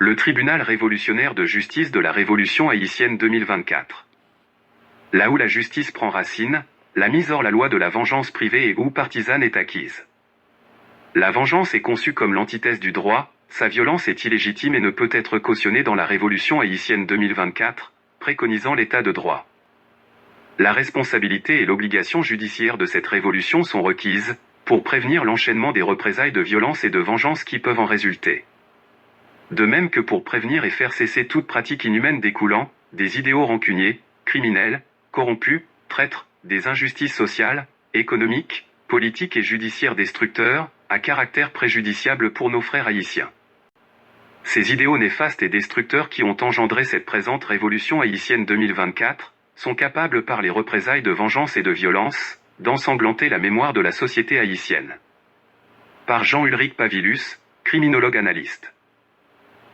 Le tribunal révolutionnaire de justice de la Révolution haïtienne 2024. Là où la justice prend racine, la mise hors la loi de la vengeance privée et ou partisane est acquise. La vengeance est conçue comme l'antithèse du droit, sa violence est illégitime et ne peut être cautionnée dans la Révolution haïtienne 2024, préconisant l'état de droit. La responsabilité et l'obligation judiciaire de cette révolution sont requises, pour prévenir l'enchaînement des représailles de violence et de vengeance qui peuvent en résulter. De même que pour prévenir et faire cesser toute pratique inhumaine découlant des idéaux rancuniers, criminels, corrompus, traîtres, des injustices sociales, économiques, politiques et judiciaires destructeurs, à caractère préjudiciable pour nos frères haïtiens. Ces idéaux néfastes et destructeurs qui ont engendré cette présente révolution haïtienne 2024, sont capables par les représailles de vengeance et de violence, d'ensanglanter la mémoire de la société haïtienne. Par Jean-Ulrich Pavilus, criminologue analyste.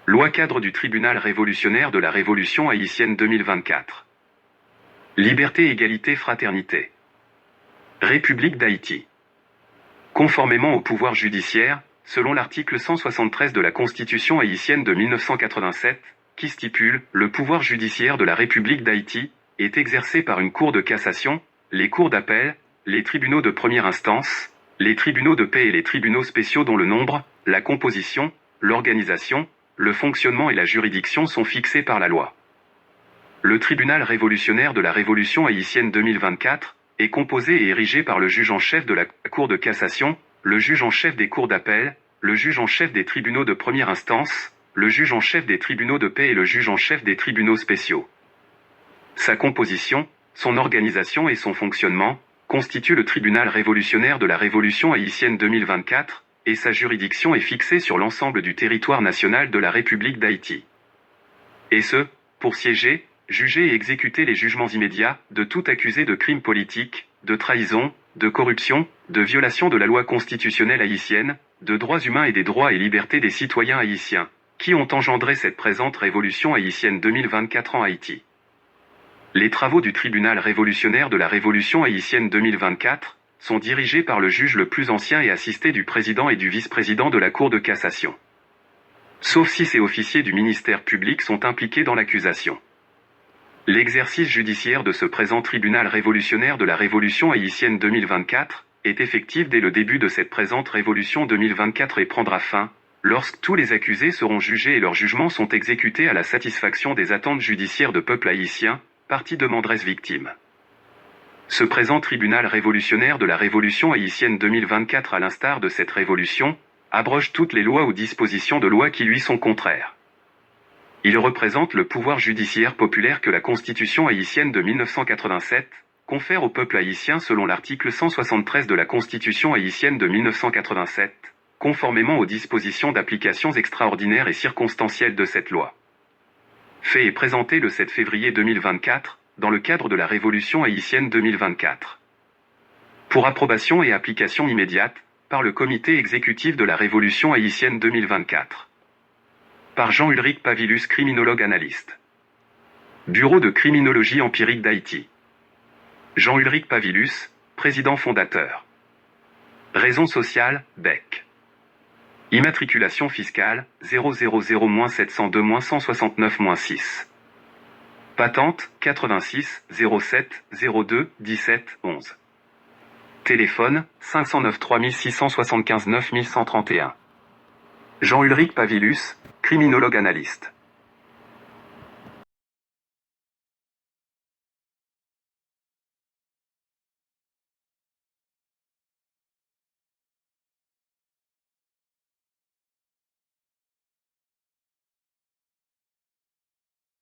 Loi cadre du tribunal révolutionnaire de la Révolution haïtienne 2024. Liberté, égalité, fraternité. République d'Haïti. Conformément au pouvoir judiciaire, selon l'article 173 de la Constitution haïtienne de 1987, qui stipule « Le pouvoir judiciaire de la République d'Haïti est exercé par une cour de cassation, les cours d'appel, les tribunaux de première instance, les tribunaux de paix et les tribunaux spéciaux dont le nombre, la composition, l'organisation, le fonctionnement et la juridiction sont fixés par la loi. » Le tribunal révolutionnaire de la Révolution haïtienne 2024 est composé et érigé par le juge en chef de la Cour de cassation, le juge en chef des cours d'appel, le juge en chef des tribunaux de première instance, le juge en chef des tribunaux de paix et le juge en chef des tribunaux spéciaux. Sa composition, son organisation et son fonctionnement constituent le tribunal révolutionnaire de la Révolution haïtienne 2024, et sa juridiction est fixée sur l'ensemble du territoire national de la République d'Haïti. Et ce, pour siéger, juger et exécuter les jugements immédiats de tout accusé de crimes politiques, de trahison, de corruption, de violation de la loi constitutionnelle haïtienne, de droits humains et des droits et libertés des citoyens haïtiens, qui ont engendré cette présente révolution haïtienne 2024 en Haïti. Les travaux du tribunal révolutionnaire de la Révolution haïtienne 2024 sont dirigés par le juge le plus ancien et assisté du président et du vice-président de la Cour de cassation. Sauf si ces officiers du ministère public sont impliqués dans l'accusation. L'exercice judiciaire de ce présent tribunal révolutionnaire de la Révolution haïtienne 2024 est effectif dès le début de cette présente Révolution 2024 et prendra fin lorsque tous les accusés seront jugés et leurs jugements sont exécutés à la satisfaction des attentes judiciaires de peuple haïtien, partie demanderesse victime. Ce présent tribunal révolutionnaire de la Révolution haïtienne 2024 à l'instar de cette révolution, abroge toutes les lois ou dispositions de loi qui lui sont contraires. Il représente le pouvoir judiciaire populaire que la Constitution haïtienne de 1987 confère au peuple haïtien selon l'article 173 de la Constitution haïtienne de 1987, conformément aux dispositions d'applications extraordinaires et circonstancielles de cette loi. Fait et présenté le 7 février 2024, dans le cadre de la Révolution haïtienne 2024. Pour approbation et application immédiate, par le Comité exécutif de la Révolution haïtienne 2024. Par Jean-Ulrich Pavilus, criminologue analyste. Bureau de criminologie empirique d'Haïti. Jean-Ulrich Pavilus, président fondateur. Raison sociale, BEC. Immatriculation fiscale, 000-702-169-6. Patente, 86 07 02 17 11. Téléphone, 509 3675 9131. Jean-Ulrich Pavilus, criminologue analyste.